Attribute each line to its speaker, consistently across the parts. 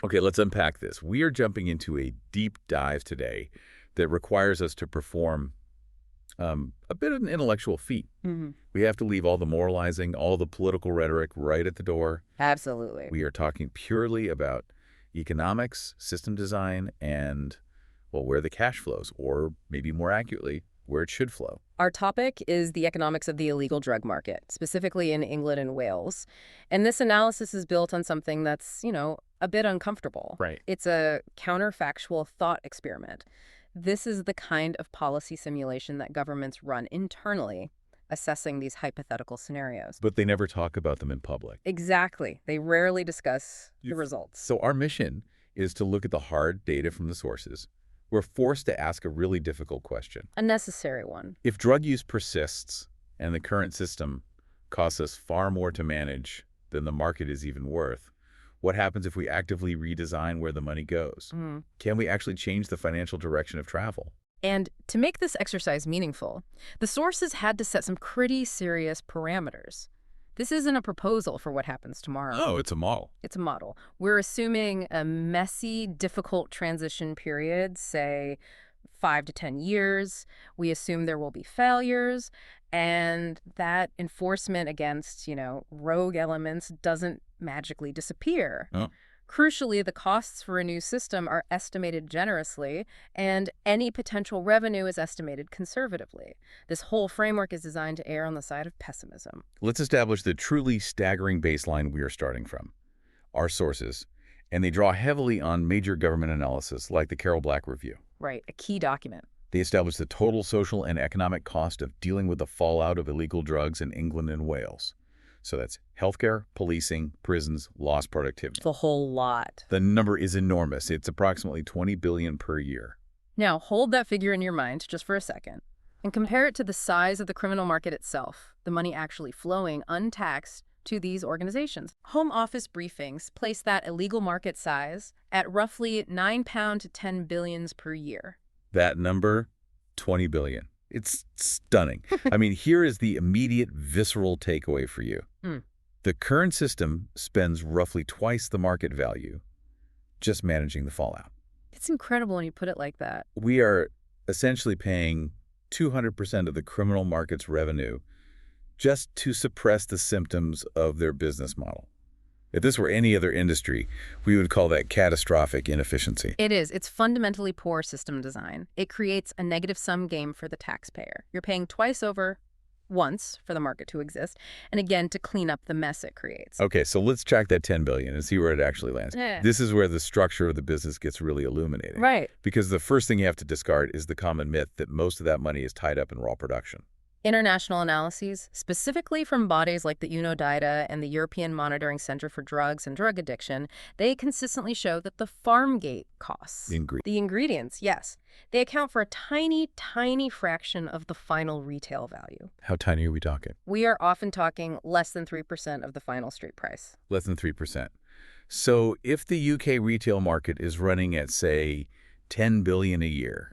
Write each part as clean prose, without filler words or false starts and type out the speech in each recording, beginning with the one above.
Speaker 1: Okay, let's unpack this. We are jumping into a deep dive today that requires us to perform a bit of an intellectual feat.
Speaker 2: Hmm.
Speaker 1: We have to leave all the moralizing, all the political rhetoric right at the door.
Speaker 2: Absolutely.
Speaker 1: We are talking purely about economics, system design, and, well, where the cash flows, or maybe more accurately, where it should flow.
Speaker 2: Our topic is the economics of the illegal drug market, specifically in England and Wales. And this analysis is built on something that's, a bit uncomfortable.
Speaker 1: Right.
Speaker 2: It's a counterfactual thought experiment. This is the kind of policy simulation that governments run internally, assessing these hypothetical scenarios.
Speaker 1: But they never talk about them in public.
Speaker 2: Exactly. They rarely discuss the results.
Speaker 1: So our mission is to look at the hard data from the sources. We're forced to ask a really difficult question.
Speaker 2: A necessary one.
Speaker 1: If drug use persists and the current system costs us far more to manage than the market is even worth, what happens if we actively redesign where the money goes? Can we actually change the financial direction of travel?
Speaker 2: And to make this exercise meaningful, the sources had to set some pretty serious parameters. This isn't a proposal for what happens tomorrow.
Speaker 1: Oh, it's a model.
Speaker 2: It's a model. We're assuming a messy, difficult transition period, say 5 to 10 years. We assume there will be failures, and that enforcement against, rogue elements doesn't magically disappear.
Speaker 1: Oh.
Speaker 2: Crucially, the costs for a new system are estimated generously, and any potential revenue is estimated conservatively. This whole framework is designed to err on the side of pessimism.
Speaker 1: Let's establish the truly staggering baseline we are starting from, our sources, and they draw heavily on major government analysis like the Carol Black Review.
Speaker 2: Right, a key document.
Speaker 1: They establish the total social and economic cost of dealing with the fallout of illegal drugs in England and Wales. So that's healthcare, policing, prisons, lost productivity.
Speaker 2: The whole lot.
Speaker 1: The number is enormous. It's approximately $20 billion per year.
Speaker 2: Now, hold that figure in your mind just for a second and compare it to the size of the criminal market itself, the money actually flowing untaxed to these organizations. Home Office briefings place that illegal market size at roughly £9 to $10 billion per year.
Speaker 1: That number, $20 billion. It's stunning. I mean, here is the immediate visceral takeaway for you. The current system spends roughly twice the market value just managing the fallout.
Speaker 2: It's incredible when you put it like that.
Speaker 1: We are essentially paying 200% of the criminal market's revenue just to suppress the symptoms of their business model. If this were any other industry, we would call that catastrophic inefficiency.
Speaker 2: It is. It's fundamentally poor system design. It creates a negative-sum game for the taxpayer. You're paying twice over, once for the market to exist, and again to clean up the mess it creates.
Speaker 1: Okay, so let's track that $10 billion and see where it actually lands.
Speaker 2: Yeah.
Speaker 1: This is where the structure of the business gets really illuminating.
Speaker 2: Right.
Speaker 1: Because the first thing you have to discard is the common myth that most of that money is tied up in raw production.
Speaker 2: International analyses, specifically from bodies like the UNODITA and the European Monitoring Center for Drugs and Drug Addiction, they consistently show that the farm gate costs, the ingredients, yes, they account for a tiny, tiny fraction of the final retail value.
Speaker 1: How tiny are we talking?
Speaker 2: We are often talking less than 3% of the final street price.
Speaker 1: Less than 3%. So if the UK retail market is running at, say, $10 billion a year,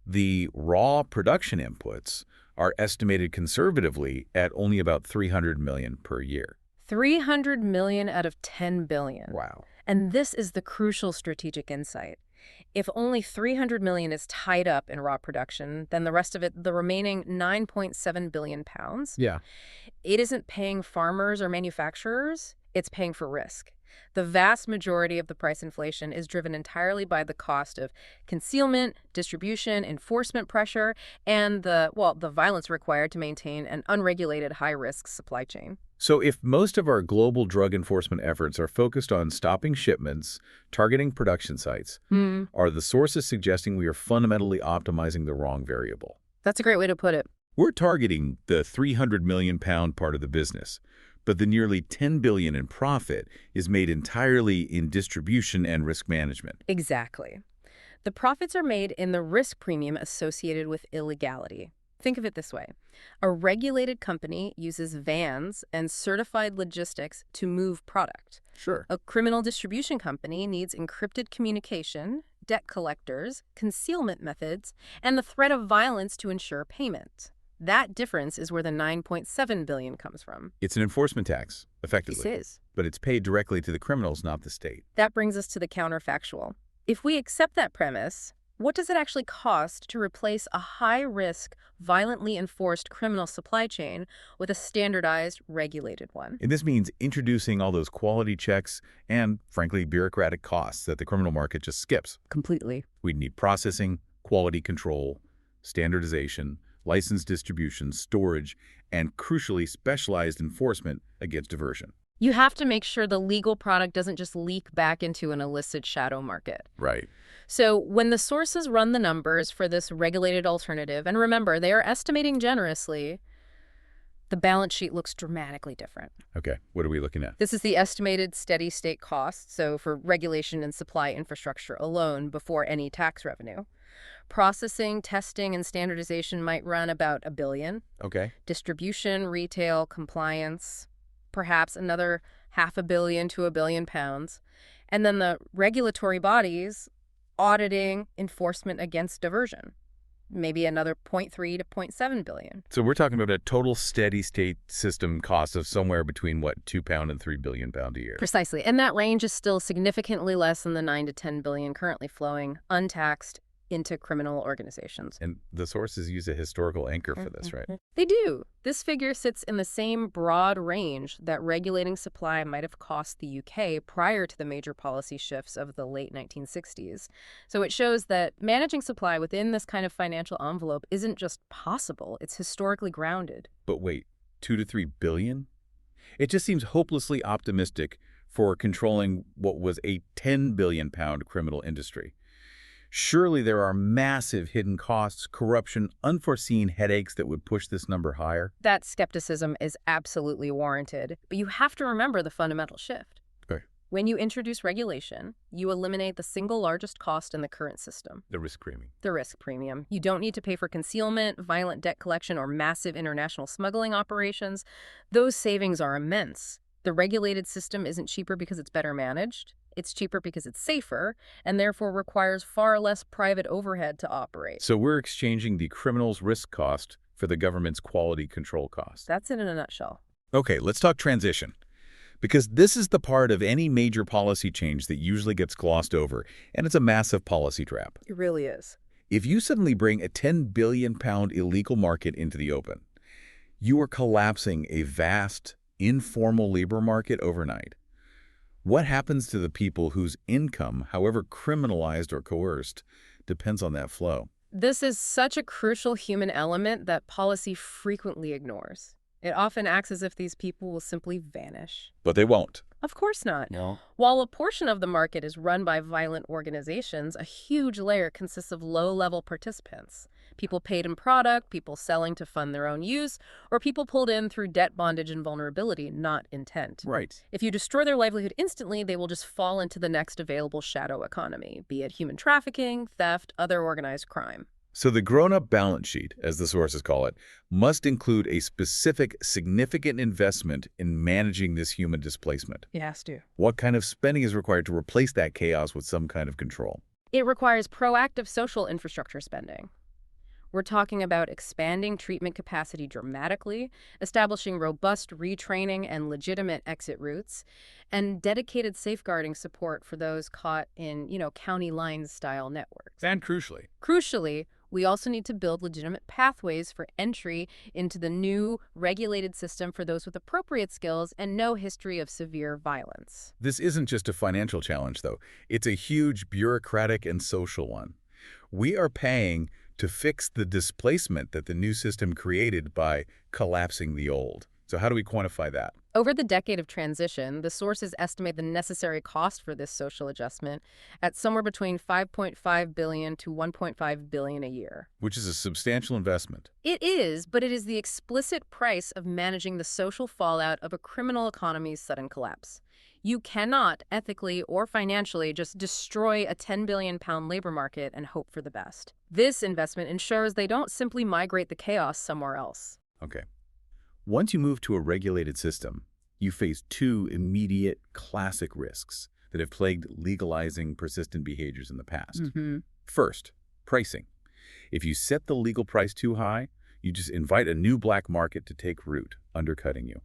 Speaker 1: the raw production inputs are estimated conservatively at only about $300 million per year.
Speaker 2: 300 million out of 10 billion.
Speaker 1: Wow.
Speaker 2: And this is the crucial strategic insight. If only 300 million is tied up in raw production, then the rest of it, the remaining 9.7 billion pounds, it isn't paying farmers or manufacturers, it's paying for risk. The vast majority of the price inflation is driven entirely by the cost of concealment, distribution, enforcement pressure, and the violence required to maintain an unregulated high-risk supply chain.
Speaker 1: So if most of our global drug enforcement efforts are focused on stopping shipments, targeting production sites, are the sources suggesting we are fundamentally optimizing the wrong variable?
Speaker 2: That's a great way to put it.
Speaker 1: We're targeting the 300 million pound part of the business, but the nearly 10 billion in profit is made entirely in distribution and risk management.
Speaker 2: Exactly. The profits are made in the risk premium associated with illegality. Think of it this way. A regulated company uses vans and certified logistics to move product.
Speaker 1: Sure.
Speaker 2: A criminal distribution company needs encrypted communication, debt collectors, concealment methods, and the threat of violence to ensure payment. That difference is where the 9.7 billion comes from.
Speaker 1: It's an enforcement tax, effectively.
Speaker 2: This is.
Speaker 1: But it's paid directly to the criminals, not the state.
Speaker 2: That brings us to the counterfactual. If we accept that premise, what does it actually cost to replace a high-risk, violently enforced criminal supply chain with a standardized, regulated one?
Speaker 1: And this means introducing all those quality checks and, frankly, bureaucratic costs that the criminal market just skips.
Speaker 2: Completely.
Speaker 1: We'd need processing, quality control, standardization, license distribution, storage, and, crucially, specialized enforcement against diversion.
Speaker 2: You have to make sure the legal product doesn't just leak back into an illicit shadow market.
Speaker 1: Right.
Speaker 2: So when the sources run the numbers for this regulated alternative, and remember, they are estimating generously, the balance sheet looks dramatically different.
Speaker 1: Okay, what are we looking at?
Speaker 2: This is the estimated steady-state cost, so for regulation and supply infrastructure alone before any tax revenue. Processing, testing, and standardization might run about $1 billion.
Speaker 1: Okay.
Speaker 2: Distribution, retail, compliance, perhaps another £500 million to £1 billion. And then the regulatory bodies, auditing, enforcement against diversion, maybe another 0.3 to 0.7 billion.
Speaker 1: So we're talking about a total steady state system cost of somewhere between, what, £2 and £3 billion a year?
Speaker 2: Precisely. And that range is still significantly less than the 9 to 10 billion currently flowing untaxed into criminal organizations.
Speaker 1: And the sources use a historical anchor for this, right?
Speaker 2: They do. This figure sits in the same broad range that regulating supply might have cost the UK prior to the major policy shifts of the late 1960s. So it shows that managing supply within this kind of financial envelope isn't just possible, it's historically grounded.
Speaker 1: But wait, 2 to 3 billion? It just seems hopelessly optimistic for controlling what was a £10 billion criminal industry. Surely there are massive hidden costs, corruption, unforeseen headaches that would push this number higher.
Speaker 2: That skepticism is absolutely warranted, but you have to remember the fundamental shift.
Speaker 1: Okay.
Speaker 2: When you introduce regulation, you eliminate the single largest cost in the current system.
Speaker 1: The risk premium.
Speaker 2: The risk premium. You don't need to pay for concealment, violent debt collection, or massive international smuggling operations. Those savings are immense. The regulated system isn't cheaper because it's better managed. It's cheaper because it's safer, and therefore requires far less private overhead to operate.
Speaker 1: So we're exchanging the criminal's risk cost for the government's quality control cost.
Speaker 2: That's it in a nutshell.
Speaker 1: Okay, let's talk transition. Because this is the part of any major policy change that usually gets glossed over, and it's a massive policy trap.
Speaker 2: It really is.
Speaker 1: If you suddenly bring a £10 billion illegal market into the open, you are collapsing a vast, informal labor market overnight. What happens to the people whose income, however criminalized or coerced, depends on that flow?
Speaker 2: This is such a crucial human element that policy frequently ignores. It often acts as if these people will simply vanish.
Speaker 1: But they won't.
Speaker 2: Of course not.
Speaker 1: No.
Speaker 2: While a portion of the market is run by violent organizations, a huge layer consists of low-level participants. People paid in product, people selling to fund their own use, or people pulled in through debt bondage and vulnerability, not intent.
Speaker 1: Right.
Speaker 2: If you destroy their livelihood instantly, they will just fall into the next available shadow economy, be it human trafficking, theft, other organized crime.
Speaker 1: So the grown-up balance sheet, as the sources call it, must include a specific, significant investment in managing this human displacement.
Speaker 2: It has to.
Speaker 1: What kind of spending is required to replace that chaos with some kind of control?
Speaker 2: It requires proactive social infrastructure spending. We're talking about expanding treatment capacity dramatically, establishing robust retraining and legitimate exit routes, and dedicated safeguarding support for those caught in, county lines-style networks.
Speaker 1: And
Speaker 2: Crucially, we also need to build legitimate pathways for entry into the new regulated system for those with appropriate skills and no history of severe violence.
Speaker 1: This isn't just a financial challenge, though. It's a huge bureaucratic and social one. We are paying to fix the displacement that the new system created by collapsing the old. So how do we quantify that?
Speaker 2: Over the decade of transition, the sources estimate the necessary cost for this social adjustment at somewhere between $5.5 billion to $1.5 billion a year.
Speaker 1: Which is a substantial investment.
Speaker 2: It is, but it is the explicit price of managing the social fallout of a criminal economy's sudden collapse. You cannot, ethically or financially, just destroy a £10 billion labor market and hope for the best. This investment ensures they don't simply migrate the chaos somewhere else.
Speaker 1: Okay. Once you move to a regulated system, you face two immediate classic risks that have plagued legalizing persistent behaviors in the past. First, pricing. If you set the legal price too high, you just invite a new black market to take root, undercutting you.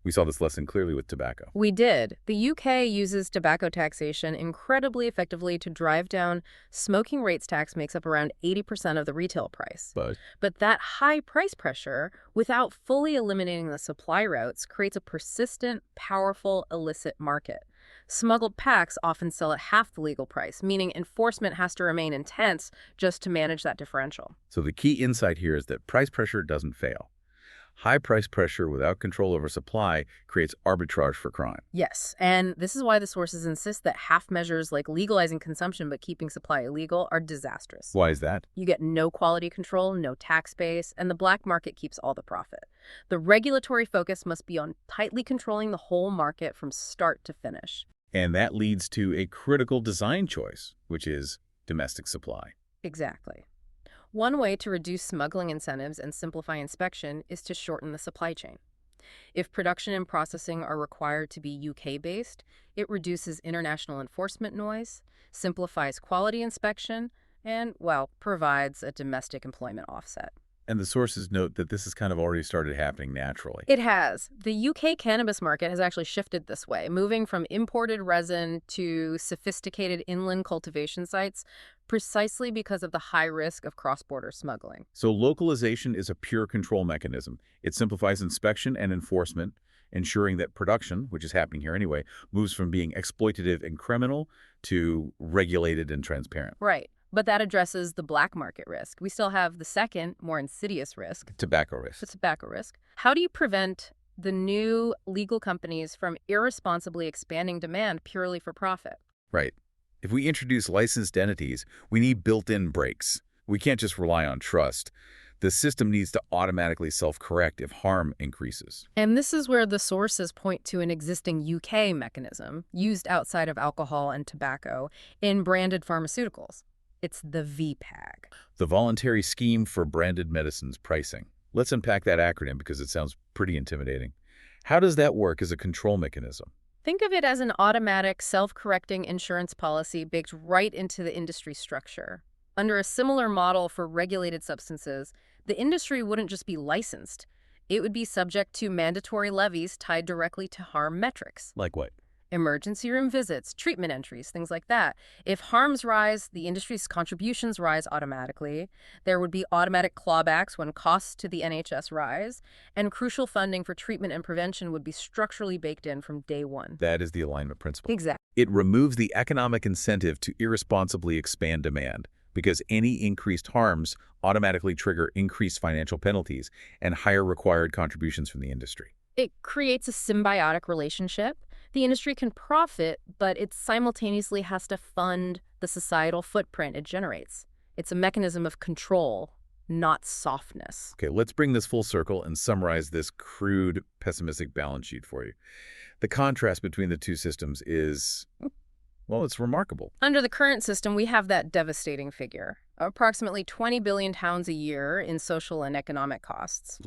Speaker 1: We saw this lesson clearly with tobacco.
Speaker 2: We did. The UK uses tobacco taxation incredibly effectively to drive down smoking rates. Tax makes up around 80% of the retail price. But that high price pressure, without fully eliminating the supply routes, creates a persistent, powerful, illicit market. Smuggled packs often sell at half the legal price, meaning enforcement has to remain intense just to manage that differential.
Speaker 1: So the key insight here is that price pressure doesn't fail. High price pressure without control over supply creates arbitrage for crime.
Speaker 2: Yes, and this is why the sources insist that half measures like legalizing consumption but keeping supply illegal are disastrous.
Speaker 1: Why is that?
Speaker 2: You get no quality control, no tax base, and the black market keeps all the profit. The regulatory focus must be on tightly controlling the whole market from start to finish.
Speaker 1: And that leads to a critical design choice, which is domestic supply.
Speaker 2: Exactly. One way to reduce smuggling incentives and simplify inspection is to shorten the supply chain. If production and processing are required to be UK-based, it reduces international enforcement noise, simplifies quality inspection, and, well, provides a domestic employment offset.
Speaker 1: And the sources note that this has kind of already started happening naturally.
Speaker 2: It has. The UK cannabis market has actually shifted this way, moving from imported resin to sophisticated inland cultivation sites, precisely because of the high risk of cross-border smuggling.
Speaker 1: So localization is a pure control mechanism. It simplifies inspection and enforcement, ensuring that production, which is happening here anyway, moves from being exploitative and criminal to regulated and transparent.
Speaker 2: Right. But that addresses the black market risk. We still have the second, more insidious risk.
Speaker 1: Tobacco risk.
Speaker 2: The tobacco risk. How do you prevent the new legal companies from irresponsibly expanding demand purely for profit?
Speaker 1: Right. If we introduce licensed entities, we need built-in brakes. We can't just rely on trust. The system needs to automatically self-correct if harm increases.
Speaker 2: And this is where the sources point to an existing UK mechanism used outside of alcohol and tobacco in branded pharmaceuticals. It's the VPAG.
Speaker 1: The Voluntary Scheme for Branded Medicines Pricing. Let's unpack that acronym because it sounds pretty intimidating. How does that work as a control mechanism?
Speaker 2: Think of it as an automatic, self-correcting insurance policy baked right into the industry structure. Under a similar model for regulated substances, the industry wouldn't just be licensed. It would be subject to mandatory levies tied directly to harm metrics.
Speaker 1: Like what?
Speaker 2: Emergency room visits, treatment entries, things like that. If harms rise, the industry's contributions rise automatically. There would be automatic clawbacks when costs to the NHS rise, and crucial funding for treatment and prevention would be structurally baked in from day one.
Speaker 1: That is the alignment principle.
Speaker 2: Exactly.
Speaker 1: It removes the economic incentive to irresponsibly expand demand because any increased harms automatically trigger increased financial penalties and higher required contributions from the industry.
Speaker 2: It creates a symbiotic relationship. The industry can profit, but it simultaneously has to fund the societal footprint it generates. It's a mechanism of control, not softness.
Speaker 1: Okay, let's bring this full circle and summarize this crude, pessimistic balance sheet for you. The contrast between the two systems is, well, it's remarkable.
Speaker 2: Under the current system, we have that devastating figure, approximately 20 billion pounds a year in social and economic costs.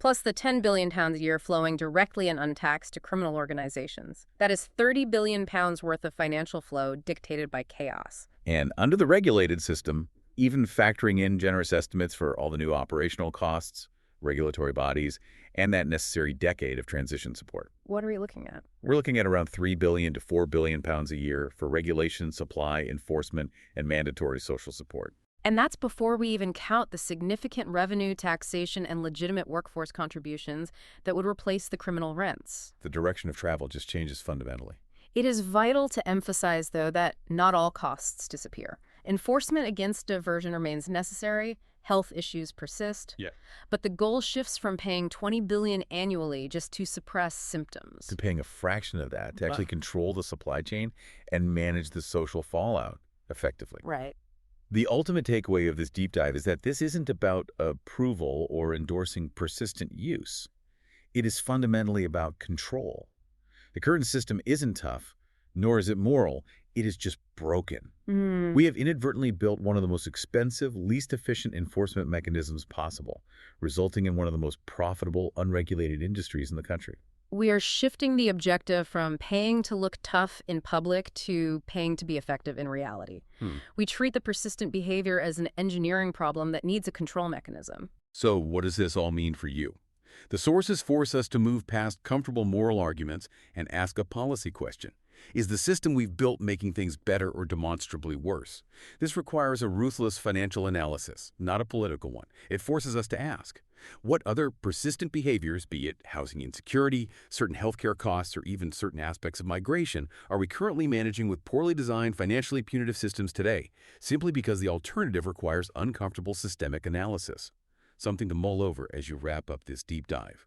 Speaker 2: Plus the 10 billion pounds a year flowing directly and untaxed to criminal organizations. That is 30 billion pounds worth of financial flow dictated by chaos.
Speaker 1: And under the regulated system, even factoring in generous estimates for all the new operational costs, regulatory bodies, and that necessary decade of transition support.
Speaker 2: What are we looking at?
Speaker 1: We're looking at around 3 billion to 4 billion pounds a year for regulation, supply, enforcement, and mandatory social support.
Speaker 2: And that's before we even count the significant revenue, taxation, and legitimate workforce contributions that would replace the criminal rents.
Speaker 1: The direction of travel just changes fundamentally.
Speaker 2: It is vital to emphasize, though, that not all costs disappear. Enforcement against diversion remains necessary, health issues persist, but the goal shifts from paying $20 billion annually just to suppress symptoms.
Speaker 1: To paying a fraction of that, to actually control the supply chain and manage the social fallout effectively.
Speaker 2: Right.
Speaker 1: The ultimate takeaway of this deep dive is that this isn't about approval or endorsing persistent use. It is fundamentally about control. The current system isn't tough, nor is it moral. It is just broken. We have inadvertently built one of the most expensive, least efficient enforcement mechanisms possible, resulting in one of the most profitable, unregulated industries in the country.
Speaker 2: We are shifting the objective from paying to look tough in public to paying to be effective in reality. We treat the persistent behavior as an engineering problem that needs a control mechanism.
Speaker 1: So what does this all mean for you? The sources force us to move past comfortable moral arguments and ask a policy question. Is the system we've built making things better or demonstrably worse? This requires a ruthless financial analysis, not a political one. It forces us to ask, what other persistent behaviors, be it housing insecurity, certain healthcare costs, or even certain aspects of migration, are we currently managing with poorly designed, financially punitive systems today, simply because the alternative requires uncomfortable systemic analysis? Something to mull over as you wrap up this deep dive.